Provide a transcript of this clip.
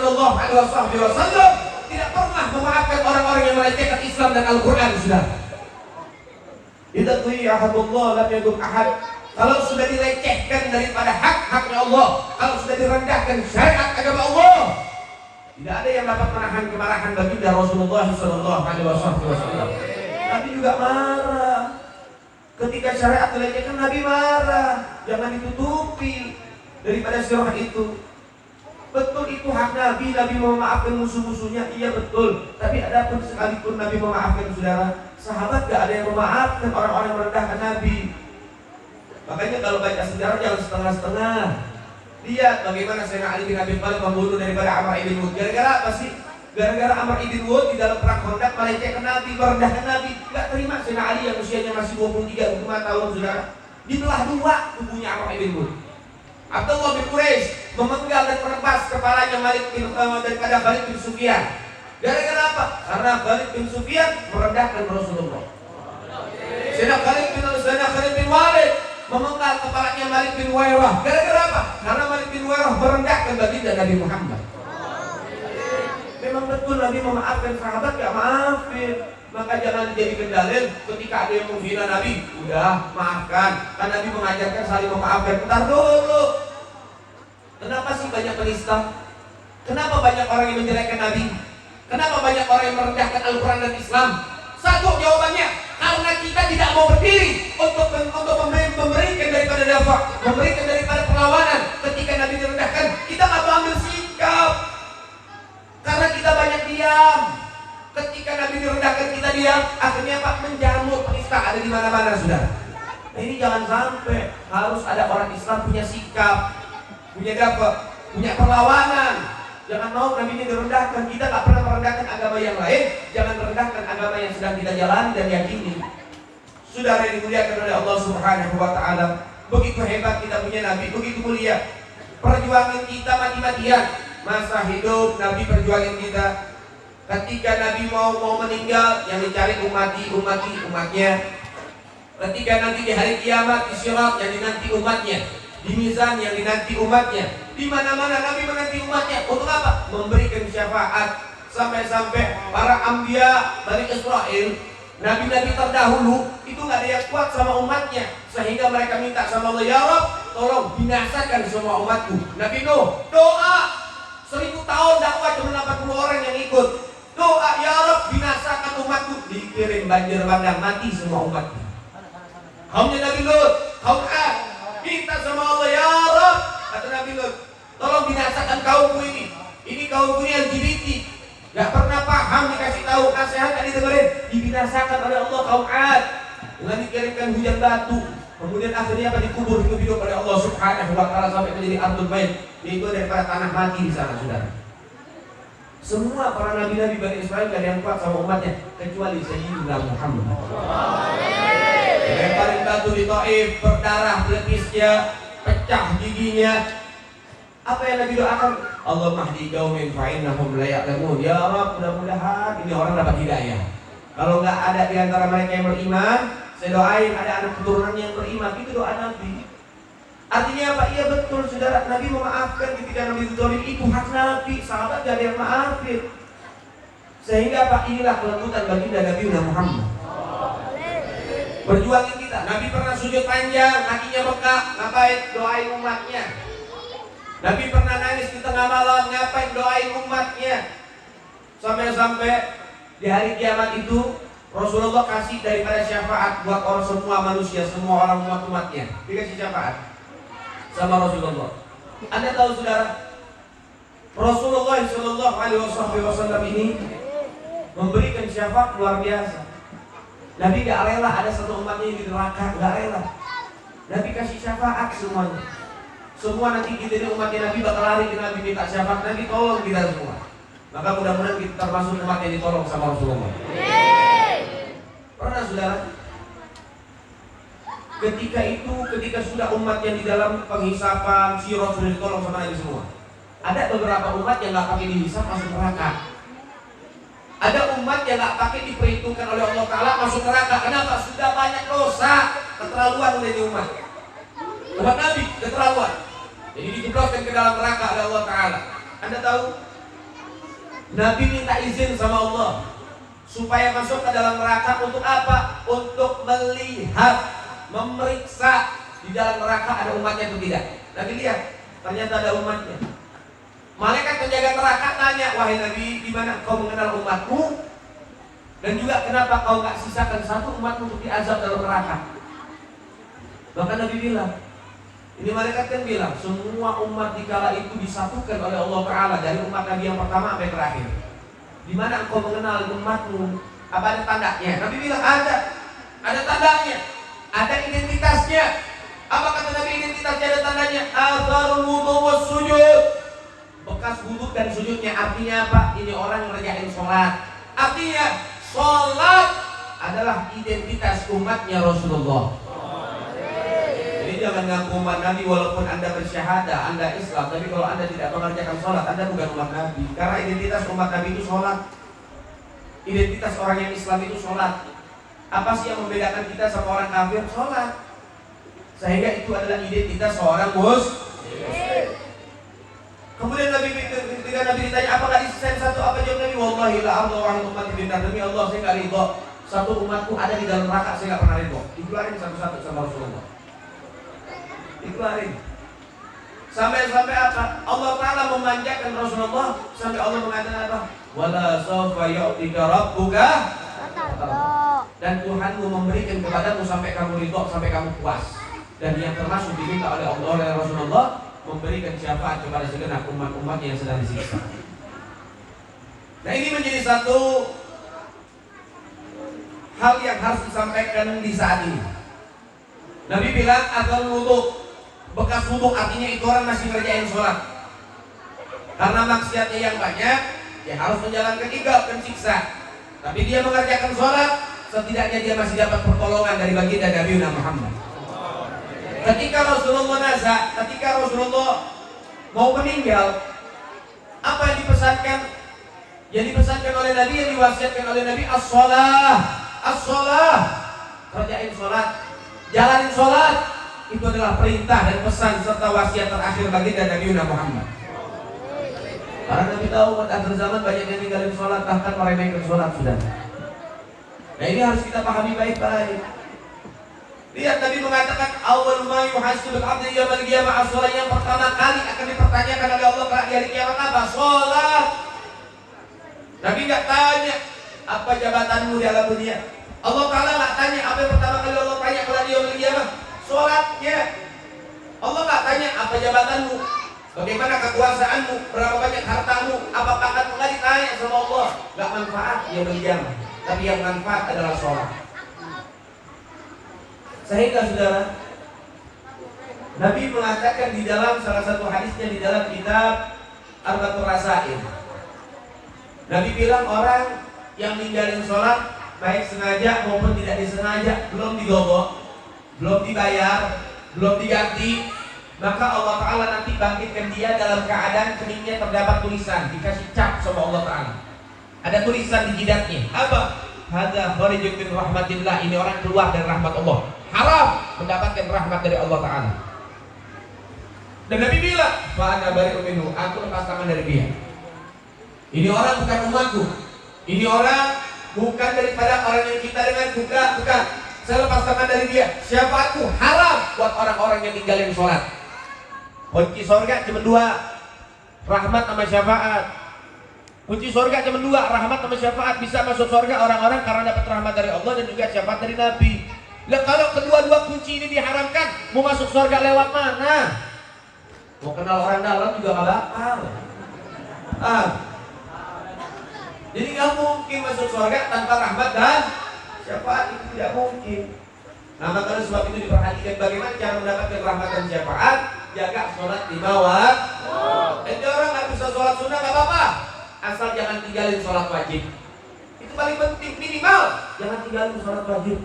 Sallallahu Alaihi Wasallam tidak pernah memaafkan orang-orang yang melecehkan Islam dan Al-Quran. Sudah. Idza tu'iya ahadullah lam yadum ahad. Kalau sudah dilecehkan daripada hak-haknya Allah, kalau sudah direndahkan syariat agama Allah, tidak ada yang dapat menahan kemarahan baginda Rasulullah Sallallahu Alaihi Wasallam. Nabi juga marah ketika syariat dilecehkan. Nabi marah, jangan ditutupi daripada sirah itu. Betul itu hak Nabi, Nabi memaafkan musuh-musuhnya, iya betul. Tapi adapun sekalipun Nabi memaafkan saudara, sahabat gak ada yang memaafkan orang-orang yang merendahkan Nabi. Makanya kalau baca sejarah jangan setengah-setengah. Lihat bagaimana Sayyidina Ali bin Abi Thalib membunuh daripada Amr ibn Wud. Gara-gara apa sih? Gara-gara Amr ibn Wud di dalam perang Khandaq melecehkan Nabi, merendahkan Nabi. Gak terima Sayyidina Ali yang usianya masih 23-25 tahun saudara, dibelah dua tubuhnya Amr ibn Wud. Abdullah bin Quraisy memenggal dan menebas kepalanya daripada Khalid bin Sufyan. Gara-gara apa? Karena Khalid bin Sufyan merendahkan Rasulullah. Sayyidina Khalid bin Walid memenggal kepalanya Malik bin Wairah. Gara-gara apa? Karena Malik bin Wairah merendahkan baginda Nabi Muhammad. Memang betul Nabi memaafkan sahabat, gak maafin. Maka jangan dijadikan dalil ketika ada yang menghina Nabi, udah maafkan. Kan Nabi mengajarkan saling memaafkan. Bentar dulu. Kenapa sih banyak penista? Kenapa banyak orang yang menjelekkan Nabi? Kenapa banyak orang yang merendahkan Al-Quran dan Islam? Satu jawabannya, karena kita tidak mau berdiri untuk memberikan daripada dakwah, memberikan daripada perlawanan. Ketika Nabi direndahkan, kita nggak mau ambil sikap. Karena kita banyak diam. Ketika Nabi direndahkan kita diam, akhirnya Pak menjamur penista ada di mana-mana sudah. Nah, ini jangan sampai, harus ada orang Islam punya sikap, punya dakwah, punya perlawanan. Jangan mau Nabi ini direndahkan. Kita tak pernah merendahkan agama yang lain, jangan merendahkan agama yang sedang kita jalani dan yakini. Saudara yang dimuliakan oleh Allah Subhanahu wa Ta'ala, begitu hebat kita punya Nabi, begitu mulia. Perjuangan kita mati-matian. Masa hidup Nabi perjuangin kita. Ketika Nabi mau meninggal, yang dicari umatnya. Ketika nanti di hari kiamat, di Sirat, yang dinanti umatnya. Di mizan, yang dinanti umatnya. Di mana-mana Nabi menanti umatnya. Untuk apa? Memberikan syafaat. Sampai-sampai para anbiya Bani Israel, nabi-nabi terdahulu, itu gak ada yang kuat sama umatnya. Sehingga mereka minta sama Allah, ya Rabb, tolong binasakan semua umatku. Nabi Nuh, doa 1000 tahun dakwah cuma 80 orang yang ikut. Doa, ya Rabb, binasakan umatku. Dikirim banjir bandang, mati semua umatku. Kaumnya Nabi Lut, kaum Ad, minta sama Allah, ya Rabb, kata Nabi Lut, tolong binasakan kaumku ini. Ini kaumku ini LGBT, gak pernah paham, dikasih tahu nasihat gak didengerin, dibinasakan oleh Allah kaum Ad dengan dikirimkan hujan batu. Kemudian akhirnya apa? Dikubur hidup oleh Allah Subhanahu wa Ta'ala sampai menjadi ardul bait, yaitu daripada tanah mati di sana, saudara. Semua para nabi-nabi Bani Israel gak ada yang kuat sama umatnya kecuali Sayyidina Muhammad. Lemparin batu di Taif, berdarah pelepisnya, pecah giginya. Apa yang Nabi doakan? Allah mahdi qaumin fa innahum la ya'lamun. Ya Rabb, mudah-mudahan ini orang dapat hidayah. Kalau nggak ada di antara mereka yang beriman, saya doain ada anak keturunan yang beriman. Itu doa Nabi. Artinya apa? Iya betul saudara, Nabi memaafkan ketika Nabi ditolim, itu hak Nabi. Sahabat gak ada yang maafin. Sehingga apa? Inilah kelembutan baginda Nabi Muhammad. Berjuangin kita. Nabi pernah sujud panjang, kakinya bengkak, ngapain? Doain umatnya. Nabi pernah nangis di tengah malam, ngapain? Doain umatnya. Sampai-sampai di hari kiamat itu Rasulullah kasih daripada syafaat buat orang semua manusia, semua orang umatnya. Dikasih syafaat sama Rasulullah. Anda tahu saudara, Rasulullah Sallallahu Alaihi Wasallam ini memberikan syafaat luar biasa. Nabi gak rela ada satu umatnya yang di neraka, gak rela. Nabi kasih syafaat semuanya. Semua nanti kita ini umatnya Nabi bakal lari ke Nabi minta syafaat. Nabi tolong kita semua. Maka mudah-mudahan kita termasuk umat yang ditolong sama Rasulullah. Pernah saudara? Ketika sudah umat yang di dalam penghisapan sirat sudah ditolong sama Nabi semua. Ada beberapa umat yang gak pakai dihisap masuk neraka. Ada umat yang gak pakai diperhitungkan oleh Allah Ta'ala masuk neraka. Kenapa? Sudah banyak dosa, keterlaluan udah di umat. Umat Nabi keterlaluan. Jadi dijebloskan ke dalam neraka oleh Allah Ta'ala. Anda tahu Nabi minta izin sama Allah supaya masuk ke dalam neraka untuk apa? Untuk melihat, memeriksa di dalam neraka ada umatnya atau tidak. Nabi lihat, ternyata ada umatnya. Malaikat penjaga neraka tanya, wahai Nabi, di mana kau mengenal umatmu? Dan juga kenapa kau nggak sisakan satu umat untuk diazab dalam neraka? Bahkan Nabi bilang, ini malaikat kan bilang, semua umat di kala itu disatukan oleh Allah Ta'ala dari umat Nabi yang pertama sampai terakhir. Di mana engkau mengenal umatmu? Apa ada tandanya? Nabi bilang ada tandanya, ada identitasnya. Apa kata Nabi identitasnya ada tandanya? Atharul wudu was sujud. Bekas wudu dan sujudnya, artinya apa? Ini orang yang ngerjain sholat. Artinya sholat adalah identitas umatnya Rasulullah. Jadi jangan ngaku umat Nabi walaupun Anda bersyahadah, Anda Islam, tapi kalau Anda tidak mengerjakan sholat, Anda bukan umat Nabi. Karena identitas umat Nabi itu sholat. Identitas orang yang Islam itu sholat. Apa sih yang membedakan kita sama orang kafir? Sholat. Sehingga itu adalah identitas seorang muslim. Kemudian ketika Nabi ditanya, apa nggak disisain satu? Apa jawab Nabi? Wallahi la ardu wa ummati binnar. Demi Allah saya nggak ridho satu umatku ada di dalam neraka, saya nggak pernah ridho. Dikeluarin satu-satu sama Rasulullah. Dikeluarin. Sampai apa? Allah Ta'ala memanjakan Rasulullah sampai Allah mengatakan apa? Wala sawfa yu'tika rabbuka. Dan Tuhanmu memberikan kepadamu sampai kamu ridho, sampai kamu puas. Dan yang termasuk diminta oleh Allah oleh Rasulullah memberikan syafaat kepada segenap umat-umat yang sedang disiksa. Nah, ini menjadi satu hal yang harus disampaikan di saat ini. Nabi bilang asal wudu. Bekas wudu artinya itu orang masih ngerjain sholat. Karena maksiatnya yang banyak, dia harus menjalankan dan siksa. Tapi dia mengerjakan sholat, setidaknya dia masih dapat pertolongan dari baginda Nabi Muhammad. Ketika Rasulullah mau meninggal, apa yang dipesankan? Yang dipesankan oleh Nabi, yang diwasiatkan oleh Nabi, as-sholah, kerjain sholat, jalanin sholat. Itu adalah perintah dan pesan serta wasiat terakhir baginda Nabi Muhammad. Karena Nabi tahu pada akhir zaman banyak yang tinggalin sholat, bahkan meremehkan sholat sudah. Nah, ini harus kita pahami baik-baik. Lihat Nabi mengatakan awal ma yuhasibul abdu yaumil qiyamah as-shalah, yang pertama kali akan dipertanyakan oleh Allah pada hari kiamat apa? Sholat. Nabi nggak tanya apa jabatanmu di alam dunia. Allah Ta'ala nggak tanya apa yang pertama kali Allah tanya kalau di yaumil qiyamah. Sholatnya. Allah nggak tanya apa jabatanmu, bagaimana kekuasaanmu, berapa banyak hartamu, apa pangkatmu, nggak ditanya sama Allah. Nggak manfaat yaumil qiyamah, tapi yang manfaat adalah sholat. Sehingga saudara, Nabi mengatakan di dalam salah satu hadisnya di dalam kitab Arba'atul Rasail, Nabi bilang orang yang ninggalin sholat baik sengaja maupun tidak disengaja, belum digobok, belum dibayar, belum diganti, maka Allah Ta'ala nanti bangkitkan dia dalam keadaan keningnya terdapat tulisan, dikasih cap sama Allah Ta'ala. Ada tulisan di jidatnya, apa? Hadza kharijun min rahmatillah, ini orang keluar dari rahmat Allah. Haram mendapatkan rahmat dari Allah Ta'ala. Dan Nabi bilang, fa'ana bari'un minhu, aku lepas tangan dari dia. Ini orang bukan umatku. Ini orang bukan daripada orang yang kita dengan bukan. Saya lepas tangan dari dia. Syafaatku haram buat orang-orang yang tinggalin sholat. Kunci surga cuma dua, rahmat sama syafaat. Kunci surga cuma dua, rahmat sama syafaat. Bisa masuk surga orang-orang karena dapat rahmat dari Allah dan juga syafaat dari Nabi. Lah kalau kedua-dua kunci ini diharamkan, mau masuk surga lewat mana? Mau kenal orang dalam juga nggak bakal. Jadi nggak mungkin masuk surga tanpa rahmat dan syafaat, itu tidak mungkin. Nah, maka sebab itu diperhatikan bagaimana cara mendapatkan rahmat dan syafaat. Jaga sholat lima waktu. Jadi orang nggak bisa sholat sunnah nggak apa-apa, asal jangan tinggalin sholat wajib. Itu paling penting, minimal jangan tinggalin sholat wajib.